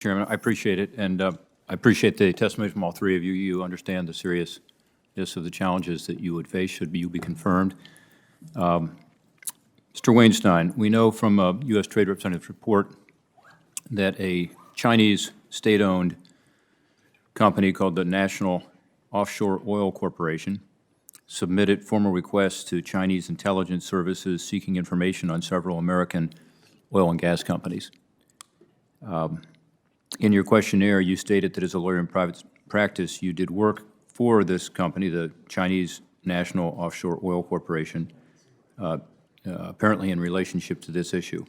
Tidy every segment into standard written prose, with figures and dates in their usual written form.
Chairman, I appreciate it, and I appreciate the testimony from all three of you. You understand the seriousness of the challenges that you would face should you be confirmed. Mr. Weinstein, we know from a U.S. Trade Representative's report that a Chinese state-owned company called the National Offshore Oil Corporation submitted formal requests to Chinese intelligence services seeking information on several American oil and gas companies. In your questionnaire, you stated that as a lawyer in private practice, you did work for this company, the Chinese National Offshore Oil Corporation, apparently in relationship to this issue.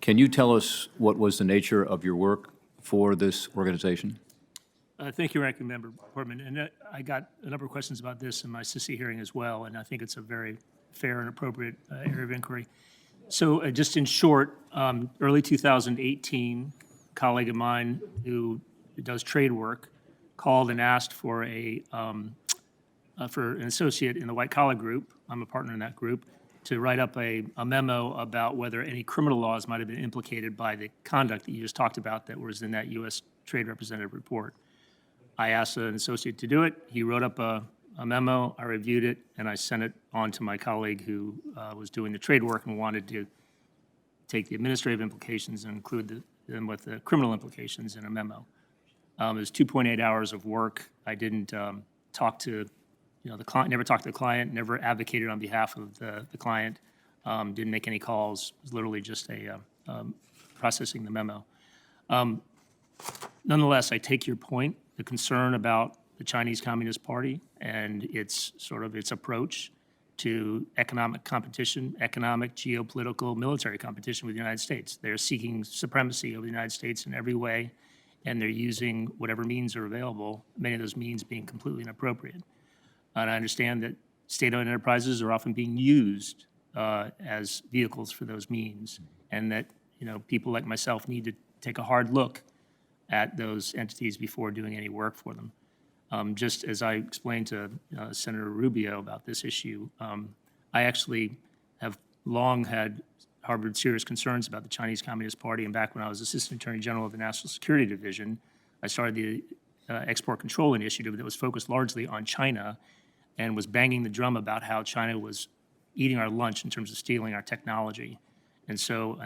Can you tell us what was the nature of your work for this organization? Thank you, Ranking Member Portman. And I got a number of questions about this in my SISI hearing as well, and I think it's a very fair and appropriate area of inquiry. So just in short, early 2018, a colleague of mine who does trade work called and asked for for an associate in the white-collar group, I'm a partner in that group, to write up a memo about whether any criminal laws might have been implicated by the conduct that you just talked about that was in that U.S. Trade Representative report. I asked an associate to do it. He wrote up a memo. I reviewed it, and I sent it on to my colleague who was doing the trade work and wanted to take the administrative implications and include them with the criminal implications in a memo. It was 2.8 hours of work. I didn't talk to, the client, never talked to the client, never advocated on behalf of the client, didn't make any calls. It was literally just processing the memo. Nonetheless, I take your point, the concern about the Chinese Communist Party and its approach to economic competition, economic, geopolitical, military competition with the United States. They're seeking supremacy over the United States in every way, and they're using whatever means are available, many of those means being completely inappropriate. And I understand that state-owned enterprises are often being used as vehicles for those means, and that people like myself need to take a hard look at those entities before doing any work for them. Just as I explained to Senator Rubio about this issue, I actually have long harbored serious concerns about the Chinese Communist Party, and back when I was Assistant Attorney General of the National Security Division, I started the Export Control Initiative that was focused largely on China and was banging the drum about how China was eating our lunch in terms of stealing our technology. And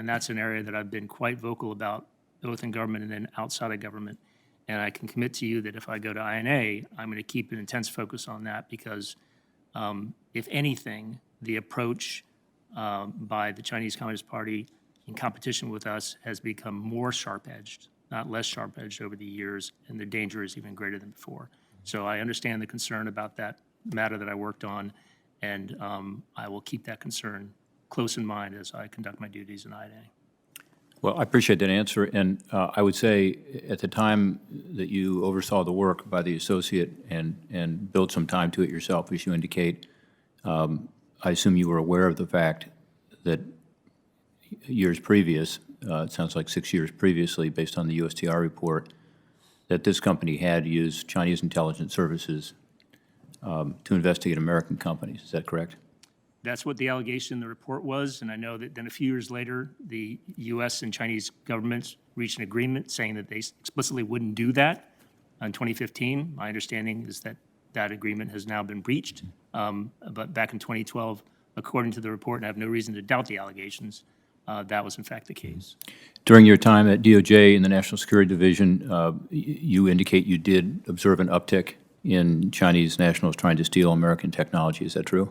that's an area that I've been quite vocal about, both in government and then outside of government. And I can commit to you that if I go to INA, I'm going to keep an intense focus on that because, if anything, the approach by the Chinese Communist Party in competition with us has become more sharp-edged, not less sharp-edged over the years, and the danger is even greater than before. So I understand the concern about that matter that I worked on, and I will keep that concern close in mind as I conduct my duties in INA. Well, I appreciate that answer, and I would say at the time that you oversaw the work by the associate and built some time to it yourself, as you indicate, I assume you were aware of the fact that years previous, it sounds like 6 years previously, based on the USTR report, that this company had used Chinese intelligence services to investigate American companies. Is that correct? That's what the allegation in the report was, and I know that then a few years later, the U.S. and Chinese governments reached an agreement saying that they explicitly wouldn't do that in 2015. My understanding is that that agreement has now been breached, but back in 2012, according to the report, and I have no reason to doubt the allegations, that was in fact the case. During your time at DOJ in the National Security Division, you indicate you did observe an uptick in Chinese nationals trying to steal American technology. Is that true?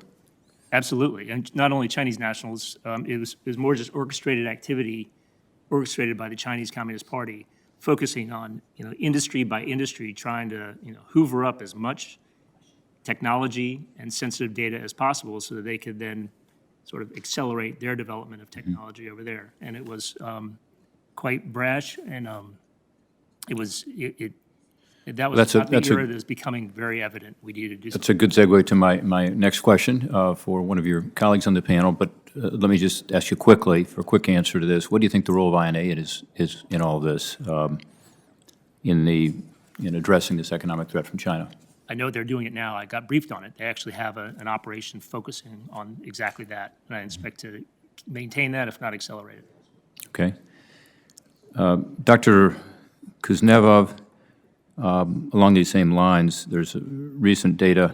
Absolutely, and not only Chinese nationals, it was more just orchestrated activity, orchestrated by the Chinese Communist Party, focusing on industry by industry, trying to hoover up as much technology and sensitive data as possible, so that they could then sort of accelerate their development of technology over there. And it was quite brash, and that was the era that is becoming very evident. We needed to do something. That's a good segue to my next question for one of your colleagues on the panel, but let me just ask you quickly for a quick answer to this. What do you think the role of INA is in all this, in addressing this economic threat from China? I know they're doing it now. I got briefed on it. They actually have an operation focusing on exactly that, and I expect to maintain that, if not accelerate it. Okay. Dr. Kuznetsov, along these same lines, there's recent data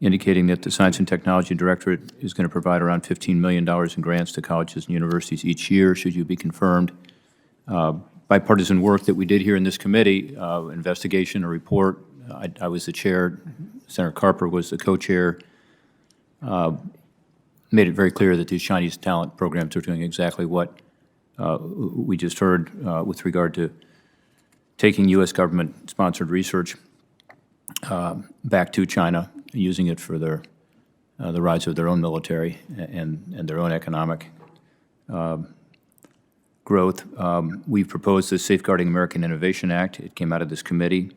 indicating that the Science and Technology Directorate is going to provide around $15 million in grants to colleges and universities each year, should you be confirmed. Bipartisan work that we did here in this committee, investigation, a report, I was the chair, Senator Carper was the co-chair, made it very clear that these Chinese talent programs are doing exactly what we just heard with regard to taking U.S. government-sponsored research back to China, using it for the rise of their own military and their own economic growth. We've proposed the Safeguarding American Innovation Act. It came out of this committee.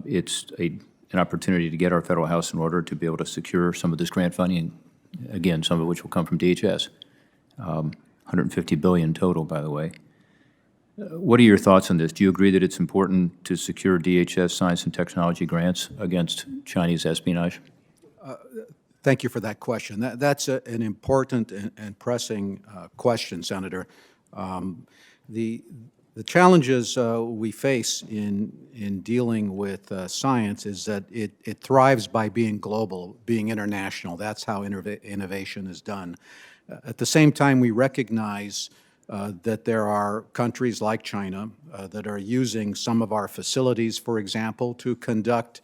It's an opportunity to get our federal house in order to be able to secure some of this grant funding, again, some of which will come from DHS. $150 billion total, by the way. What are your thoughts on this? Do you agree that it's important to secure DHS science and technology grants against Chinese espionage? Thank you for that question. That's an important and pressing question, Senator. The challenges we face in dealing with science is that it thrives by being global, being international. That's how innovation is done. At the same time, we recognize that there are countries like China that are using some of our facilities, for example, to conduct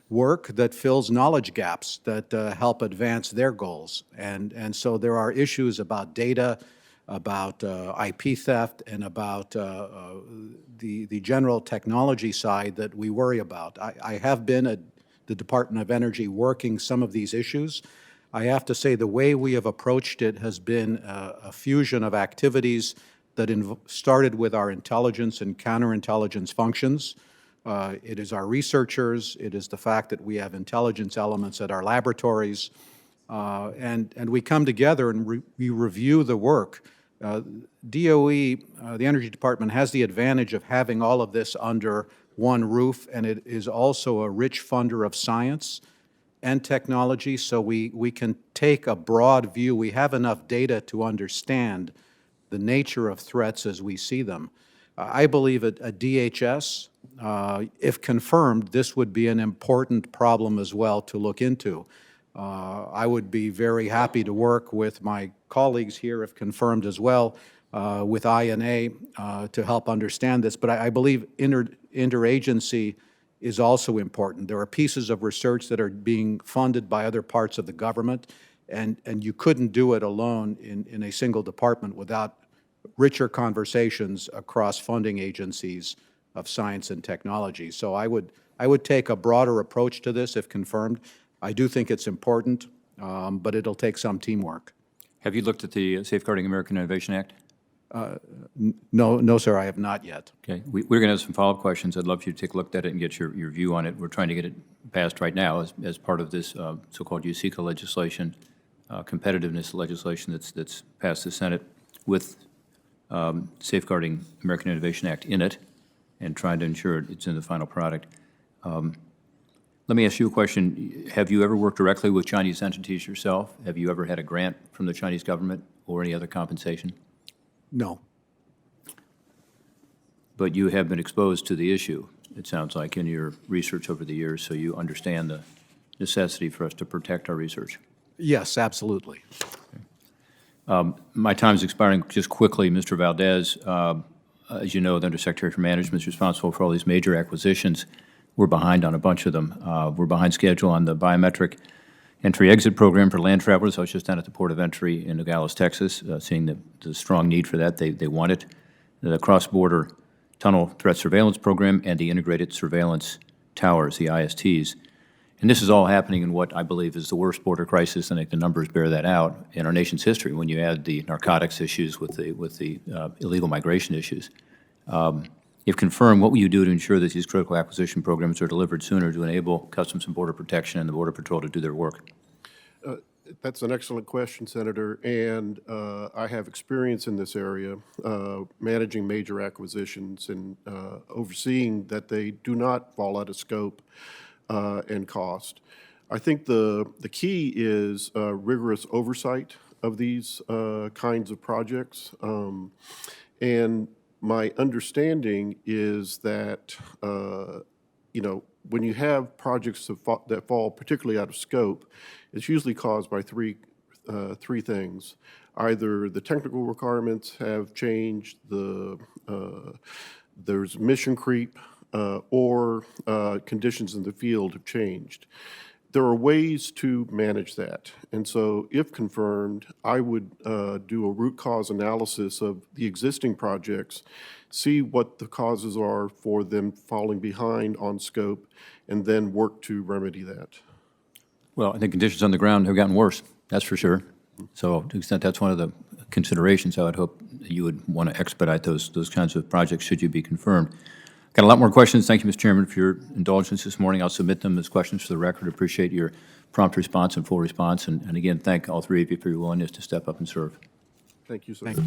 work that fills knowledge gaps that help advance their goals. And so there are issues about data, about IP theft, and about the general technology side that we worry about. I have been at the Department of Energy working some of these issues. I have to say the way we have approached it has been a fusion of activities that started with our intelligence and counterintelligence functions. It is our researchers, it is the fact that we have intelligence elements at our laboratories, and we come together and we review the work. DOE, the Energy Department, has the advantage of having all of this under one roof, and it is also a rich funder of science and technology, so we can take a broad view. We have enough data to understand the nature of threats as we see them. I believe at DHS, if confirmed, this would be an important problem as well to look into. I would be very happy to work with my colleagues here, if confirmed as well, with INA to help understand this. But I believe interagency is also important. There are pieces of research that are being funded by other parts of the government, and you couldn't do it alone in a single department without richer conversations across funding agencies of science and technology. So I would take a broader approach to this if confirmed. I do think it's important, but it'll take some teamwork. Have you looked at the Safeguarding American Innovation Act? No, sir, I have not yet. Okay, we're going to have some follow-up questions. I'd love for you to take a look at it and get your view on it. We're trying to get it passed right now as part of this so-called USICA legislation, competitiveness legislation that's passed the Senate with Safeguarding American Innovation Act in it and trying to ensure it's in the final product. Let me ask you a question. Have you ever worked directly with Chinese entities yourself? Have you ever had a grant from the Chinese government or any other compensation? No. But you have been exposed to the issue, it sounds like, in your research over the years, so you understand the necessity for us to protect our research. Yes, absolutely. My time's expiring. Just quickly, Mr. Valdez, as you know, the Undersecretary for Management is responsible for all these major acquisitions. We're behind on a bunch of them. We're behind schedule on the biometric entry-exit program for land travelers. I was just down at the port of entry in Nogales, Texas, seeing the strong need for that. They want it. The cross-border tunnel threat surveillance program and the integrated surveillance towers, the ISTs. And this is all happening in what I believe is the worst border crisis, and I think the numbers bear that out, in our nation's history when you add the narcotics issues with the illegal migration issues. If confirmed, what will you do to ensure that these critical acquisition programs are delivered sooner to enable Customs and Border Protection and the Border Patrol to do their work? That's an excellent question, Senator, and I have experience in this area, managing major acquisitions and overseeing that they do not fall out of scope and cost. I think the key is rigorous oversight of these kinds of projects, and My understanding is that, when you have projects that fall particularly out of scope, it's usually caused by three things. Either the technical requirements have changed, there's mission creep, or conditions in the field have changed. There are ways to manage that. And so if confirmed, I would do a root cause analysis of the existing projects, see what the causes are for them falling behind on scope, and then work to remedy that. Well, I think conditions on the ground have gotten worse, that's for sure. So to the extent that's one of the considerations, I would hope that you would want to expedite those kinds of projects should you be confirmed. Got a lot more questions. Thank you, Mr. Chairman, for your indulgence this morning. I'll submit them as questions for the record. Appreciate your prompt response and full response. And again, thank all three of you for your willingness to step up and serve. Thank you, sir. Thank you.